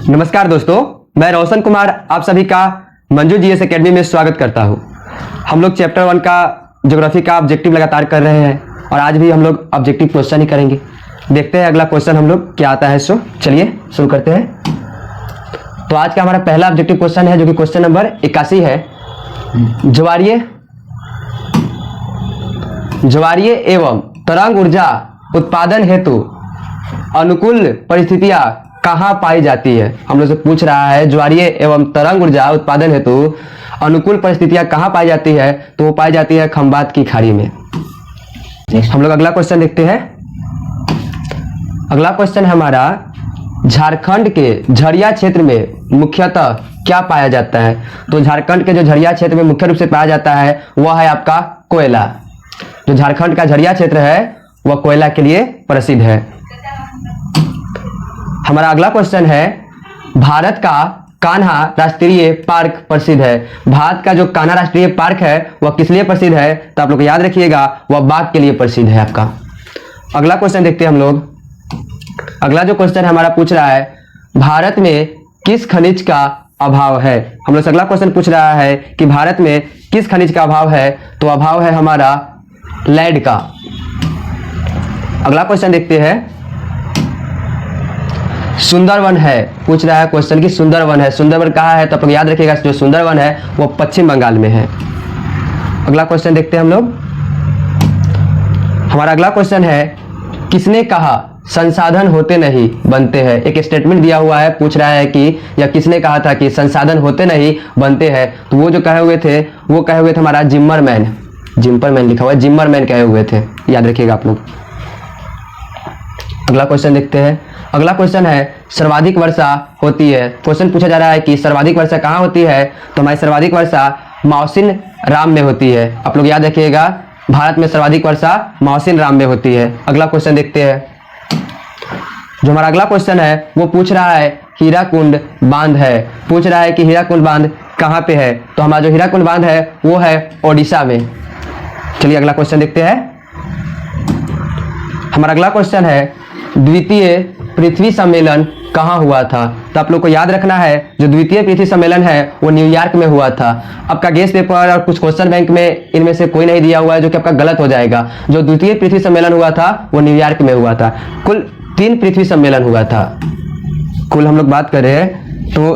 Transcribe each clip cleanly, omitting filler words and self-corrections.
नमस्कार दोस्तों, मैं रोशन कुमार आप सभी का मंजू जीएस एकेडमी में स्वागत करता हूं। हम लोग चैप्टर 1 का ज्योग्राफी का ऑब्जेक्टिव लगातार कर रहे हैं और आज भी हम लोग ऑब्जेक्टिव क्वेश्चन ही करेंगे। देखते हैं अगला क्वेश्चन हम लोग क्या आता है। सो चलिए शुरू करते हैं। तो आज का हमारा पहला ऑब्जेक्टिव क्वेश्चन है जो कि क्वेश्चन नंबर 81 है। ज्वारीय एवं तरंग ऊर्जा उत्पादन हेतु अनुकूल परिस्थितियां कहाँ पाई जाती है। हम लोग से पूछ रहा है ज्वारीय एवं तरंग ऊर्जा उत्पादन हेतु अनुकूल परिस्थितियां कहाँ पाई जाती है, तो वो पाई जाती है खंबात की खाड़ी में। हम लोग अगला क्वेश्चन देखते हैं। अगला क्वेश्चन हमारा झारखंड के झरिया क्षेत्र में मुख्यतः क्या पाया जाता है। तो झारखंड के जो झरिया क्षेत्र में मुख्य रूप से पाया जाता है वह है आपका कोयला। जो झारखंड का झरिया क्षेत्र है वह कोयला के लिए प्रसिद्ध है। हमारा अगला क्वेश्चन है भारत का कान्हा राष्ट्रीय पार्क प्रसिद्ध है। भारत का जो कान्हा राष्ट्रीय पार्क है वह किस लिए प्रसिद्ध है, तो आप लोग याद रखिएगा वह बाघ के लिए प्रसिद्ध है आपका। अगला क्वेश्चन देखते हैं हम लोग। अगला जो क्वेश्चन हमारा पूछ रहा है भारत में किस खनिज का अभाव है। हम लोग से अगला क्वेश्चन पूछ रहा है कि भारत में किस खनिज का अभाव है, तो अभाव है हमारा लेड का। अगला क्वेश्चन देखते हैं। सुंदरवन है, पूछ रहा है क्वेश्चन की सुंदरवन है। सुंदरवन कहाँ है, तो आप लोग याद रखिएगा जो सुंदरवन है वो पश्चिम बंगाल में है। अगला क्वेश्चन देखते हैं हम लोग। हमारा अगला क्वेश्चन है किसने कहा संसाधन होते नहीं बनते हैं। एक स्टेटमेंट दिया हुआ है, पूछ रहा है कि या किसने कहा था कि संसाधन होते नहीं बनते हैं। तो वो जो कहे हुए थे वो कहे हुए थे हमारा जिम्मरमैन लिखा हुआ है, जिम्मरमैन कहे हुए थे, याद रखिएगा आप लोग। अगला क्वेश्चन देखते हैं। अगला क्वेश्चन है सर्वाधिक वर्षा होती है। क्वेश्चन पूछा जा रहा है कि सर्वाधिक वर्षा कहाँ होती है, तो हमारी सर्वाधिक वर्षा मौसिन राम में होती है। आप लोग याद रखिएगा भारत में सर्वाधिक वर्षा मौसिन राम में होती है। अगला क्वेश्चन देखते हैं। जो हमारा अगला क्वेश्चन है वो पूछ रहा है हीराकुंड बांध है। पूछ रहा है कि हीराकुंड बांध कहाँ पे है, तो हमारा जो हीराकुंड बांध है वो है ओडिशा में। चलिए अगला क्वेश्चन देखते हैं। हमारा अगला क्वेश्चन है द्वितीय पृथ्वी सम्मेलन कहाँ हुआ था। तो आप लोग को याद रखना है जो द्वितीय पृथ्वी सम्मेलन है वो न्यूयॉर्क में हुआ था। आपका गेस्ट पेपर और कुछ क्वेश्चन बैंक में इनमें से कोई नहीं दिया हुआ है जो कि आपका गलत हो जाएगा। जो द्वितीय पृथ्वी सम्मेलन हुआ था वो न्यूयॉर्क में हुआ था। कुल 3 पृथ्वी सम्मेलन हुआ था। कुल हम लोग बात कर रहे हैं तो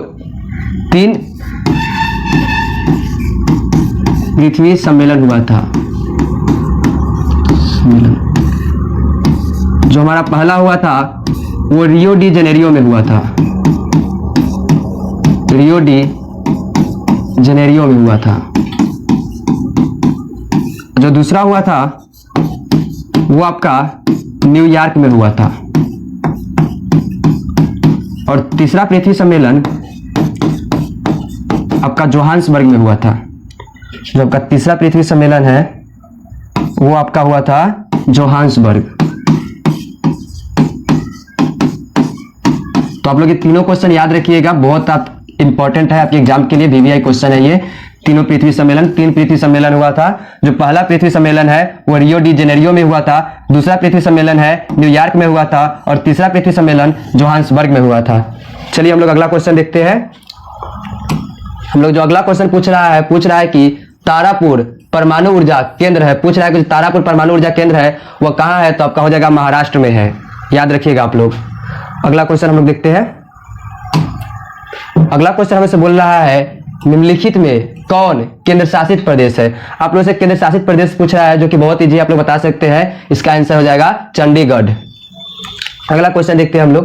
3 पृथ्वी सम्मेलन हुआ था। जो हमारा पहला हुआ था वो रियो डी जेनेरियो में हुआ था। रियो डी जेनेरियो में हुआ था। जो दूसरा हुआ था वो आपका न्यूयॉर्क में हुआ था। और तीसरा पृथ्वी सम्मेलन आपका जोहान्सबर्ग में हुआ था। जो आपका तीसरा पृथ्वी सम्मेलन है वो आपका हुआ था जोहान्सबर्ग। तो आप लोग ये तीनों क्वेश्चन याद रखिएगा, बहुत आप इंपॉर्टेंट है आपके एग्जाम के लिए। वीवीआई क्वेश्चन है ये। तीनों पृथ्वी सम्मेलन 3 पृथ्वी सम्मेलन हुआ था। जो पहला पृथ्वी सम्मेलन है वो रियो डी जेनेरियो में हुआ था। दूसरा पृथ्वी सम्मेलन है न्यूयॉर्क में हुआ था और तीसरा पृथ्वी सम्मेलन जोहान्सबर्ग में हुआ था। चलिए हम लोग अगला क्वेश्चन देखते हैं। हम लोग जो अगला क्वेश्चन पूछ रहा है कि तारापुर परमाणु ऊर्जा केंद्र है। पूछ रहा है कि तारापुर परमाणु ऊर्जा केंद्र है वह कहाँ है, तो आपका हो जाएगा महाराष्ट्र में है, याद रखिएगा आप लोग। अगला क्वेश्चन हम लोग देखते हैं। अगला क्वेश्चन हमें से बोल रहा है निम्नलिखित में कौन केंद्र शासित प्रदेश है। आप लोग से केंद्र शासित प्रदेश पूछ रहा है जो कि बहुत इजी आप लोग बता सकते हैं। इसका आंसर हो जाएगा चंडीगढ़। अगला क्वेश्चन देखते हैं हम लोग।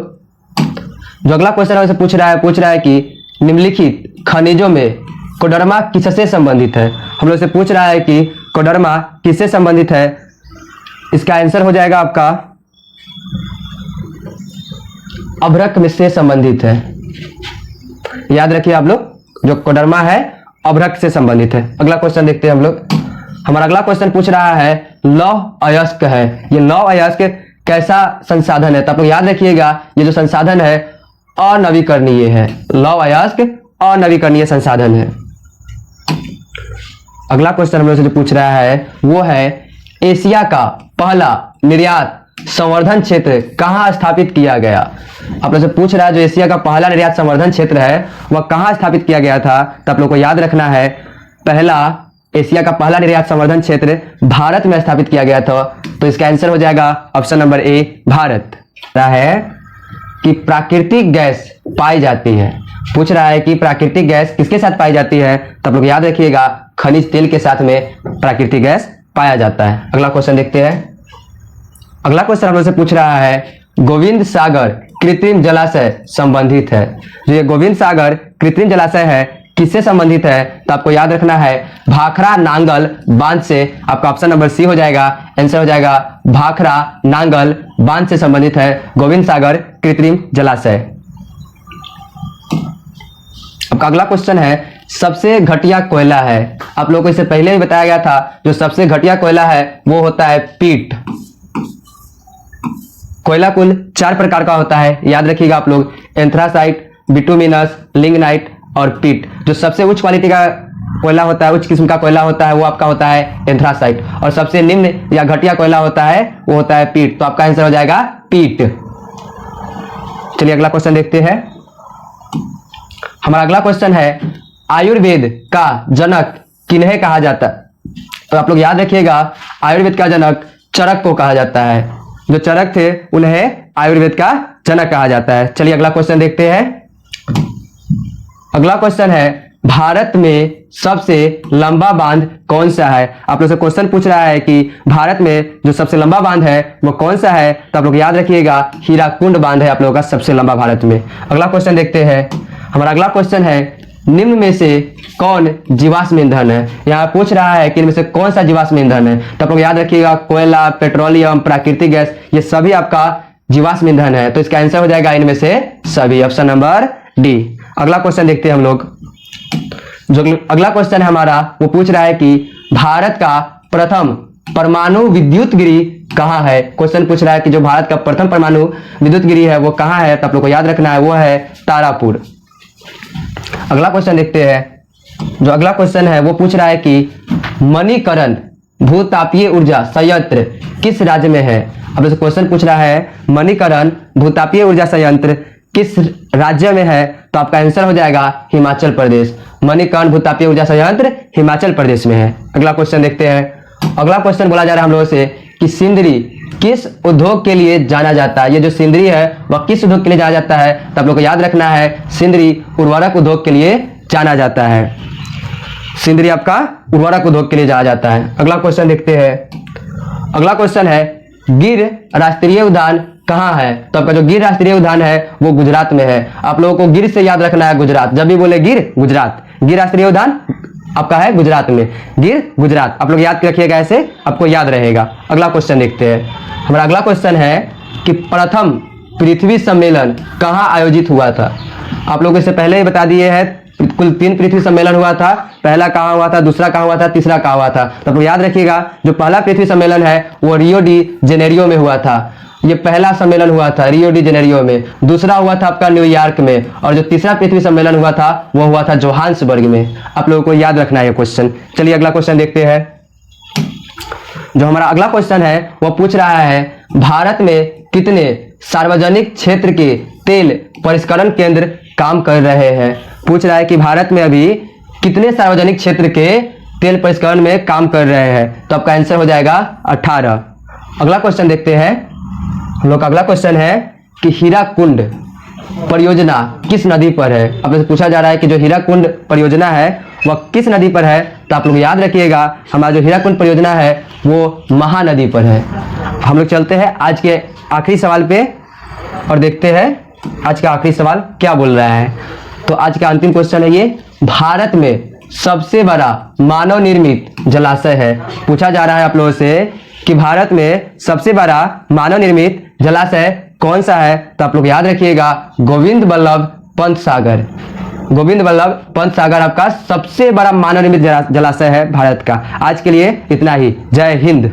जो अगला क्वेश्चन हमें से पूछ रहा है कि निम्नलिखित खनिजों में कोडरमा किससे संबंधित है। हम लोग से पूछ रहा है कि कोडरमा किससे संबंधित है। इसका आंसर हो जाएगा आपका अभ्रक में से संबंधित है। याद रखिए आप लोग जो कोडरमा है अभ्रक से संबंधित है। अगला क्वेश्चन देखते हैं हम लोग। हमारा अगला क्वेश्चन पूछ रहा है लौह अयस्क है। ये लौह अयस्क कैसा संसाधन है, तो आप लोग याद रखिएगा ये जो संसाधन है अनवीकरणीय है। लौह अयस्क अनवीकरणीय संसाधन है। अगला क्वेश्चन हम लोग से जो पूछ रहा है वो है एशिया का पहला निर्यात संवर्धन क्षेत्र कहाँ स्थापित किया गया? आप लोग से पूछ रहा है जो एशिया का पहला निर्यात संवर्धन क्षेत्र है वह कहाँ स्थापित किया गया था, तो आप लोग को याद रखना है एशिया का पहला निर्यात संवर्धन क्षेत्र भारत में स्थापित किया गया था। तो इसका आंसर हो जाएगा ऑप्शन नंबर ए, भारत। है कि प्राकृतिक गैस पाई जाती है, पूछ रहा है कि प्राकृतिक गैस किसके साथ पाई जाती है, तो आप लोग याद रखिएगा खनिज तेल के साथ में प्राकृतिक गैस पाया जाता है। अगला क्वेश्चन देखते हैं। अगला क्वेश्चन हम लोग से पूछ रहा है गोविंद सागर कृत्रिम जलाशय संबंधित है। जो ये गोविंद सागर कृत्रिम जलाशय है किससे संबंधित है, तो आपको याद रखना है भाखड़ा नांगल बांध से। आपका ऑप्शन नंबर सी हो जाएगा, आंसर हो जाएगा भाखड़ा नांगल बांध से संबंधित है गोविंद सागर कृत्रिम जलाशय। आपका अगला क्वेश्चन है सबसे घटिया कोयला है। आप लोगों को इससे पहले भी बताया गया था जो सबसे घटिया कोयला है वो होता है पीट। कोयला कुल 4 प्रकार का होता है, याद रखिएगा आप लोग, एंथ्रासाइट, बिटुमिनस, लिग्नाइट और पीट। जो सबसे उच्च क्वालिटी का कोयला होता है, उच्च किस्म का कोयला होता है वो आपका होता है एंथ्रासाइट, और सबसे निम्न या घटिया कोयला होता है वो होता है पीट। तो आपका आंसर हो जाएगा पीट। चलिए अगला क्वेश्चन देखते हैं। हमारा अगला क्वेश्चन है आयुर्वेद का जनक किन्हें कहा जाता है, तो आप लोग याद रखिएगा आयुर्वेद का जनक चरक को कहा जाता है। जो चरक थे उन्हें आयुर्वेद का जनक कहा जाता है। चलिए अगला क्वेश्चन देखते हैं। अगला क्वेश्चन है भारत में सबसे लंबा बांध कौन सा है। आप लोग से क्वेश्चन पूछ रहा है कि भारत में जो सबसे लंबा बांध है वो कौन सा है, तो आप लोग याद रखिएगा हीराकुंड बांध है आप लोगों का सबसे लंबा भारत में। अगला क्वेश्चन देखते हैं। हमारा अगला क्वेश्चन है निम्न में से कौन जीवाश्म ईंधन है। यहाँ पूछ रहा है कि इनमें से कौन सा जीवाश्म ईंधन है, तो आप लोग याद रखिएगा कोयला, पेट्रोलियम, प्राकृतिक गैस, ये सभी आपका जीवाश्म ईंधन है। तो इसका आंसर हो जाएगा इनमें से सभी, ऑप्शन नंबर डी। अगला क्वेश्चन देखते हैं हम लोग। जो अगला क्वेश्चन है हमारा वो पूछ रहा है कि भारत का प्रथम परमाणु विद्युत गिरी कहाँ है। क्वेश्चन पूछ रहा है कि जो भारत का प्रथम परमाणु विद्युत गिरी है वो कहाँ है, तो आप लोग को याद रखना है वो है तारापुर। अगला क्वेश्चन देखते हैं। जो अगला क्वेश्चन है वो पूछ रहा है कि मणिकरण भूतापीय ऊर्जा संयंत्र किस राज्य में है। अब जैसे क्वेश्चन पूछ रहा है मणिकरण भूतापीय ऊर्जा संयंत्र किस राज्य में है, तो आपका आंसर हो जाएगा हिमाचल प्रदेश। मणिकर्ण भूतापीय ऊर्जा संयंत्र हिमाचल प्रदेश में है। अगला क्वेश्चन देखते हैं। अगला क्वेश्चन बोला जा रहा है हम लोगों से कि सिंदरी किस उद्योग के लिए जाना जाता है। ये जो सिंदरी है वह किस उद्योग के लिए जाना जाता है, तो आप लोग को याद रखना है सिंदरी उर्वरक उद्योग के लिए जाना जाता है। सिंदरी आपका उर्वरक उद्योग के लिए जाना जाता है। अगला क्वेश्चन देखते हैं। अगला क्वेश्चन है गिर राष्ट्रीय उद्यान कहाँ है, तो आपका जो गिर राष्ट्रीय उद्यान है वो गुजरात में है। आप लोगों को गिर से याद रखना है गुजरात, जब भी बोले गिर गुजरात, गिर राष्ट्रीय उद्यान आपका है गुजरात में, गिर गुजरात। आप लोग याद रखिएगा, ऐसे आपको याद रहेगा। अगला क्वेश्चन देखते हैं। हमारा अगला क्वेश्चन है कि प्रथम पृथ्वी सम्मेलन कहाँ आयोजित हुआ था। आप लोगों से पहले ही बता दिए हैं कुल 3 पृथ्वी सम्मेलन हुआ था। पहला कहाँ हुआ था, दूसरा कहाँ हुआ था, तीसरा कहाँ हुआ था, तो आप लोग याद रखिएगा जो पहला पृथ्वी सम्मेलन है वो रियो डी जेनेरियो में हुआ था। ये पहला सम्मेलन हुआ था रियो डी जेनेरियो में। दूसरा हुआ था आपका न्यूयॉर्क में, और जो तीसरा पृथ्वी सम्मेलन हुआ था वो हुआ था जोहान्सबर्ग में। आप लोगों को याद रखना है क्वेश्चन। चलिए अगला क्वेश्चन देखते हैं। जो हमारा अगला क्वेश्चन है वो पूछ रहा है भारत में कितने सार्वजनिक क्षेत्र के तेल परिष्करण केंद्र काम कर रहे हैं। पूछ रहा है कि भारत में अभी कितने सार्वजनिक क्षेत्र के तेल परिष्करण में काम कर रहे हैं, तो आपका आंसर हो जाएगा 18। अगला क्वेश्चन देखते हैं। हम लोग का अगला क्वेश्चन है कि हीराकुंड परियोजना किस नदी पर है। अब से पूछा जा रहा है कि जो हीराकुंड परियोजना है वह किस नदी पर है, तो आप लोग याद रखिएगा हमारा जो हीराकुंड परियोजना है वो महानदी पर है। हम लोग चलते हैं आज के आखिरी सवाल पे और देखते हैं आज का आखिरी सवाल क्या बोल रहा है। तो आज का अंतिम क्वेश्चन है ये, भारत में सबसे बड़ा मानव निर्मित जलाशय है। पूछा जा रहा है आप लोगों से कि भारत में सबसे बड़ा मानव निर्मित जलाशय कौन सा है, तो आप लोग याद रखिएगा गोविंद बल्लभ पंत सागर। गोविंद बल्लभ पंत सागर आपका सबसे बड़ा मानव निर्मित जलाशय है भारत का। आज के लिए इतना ही। जय हिंद।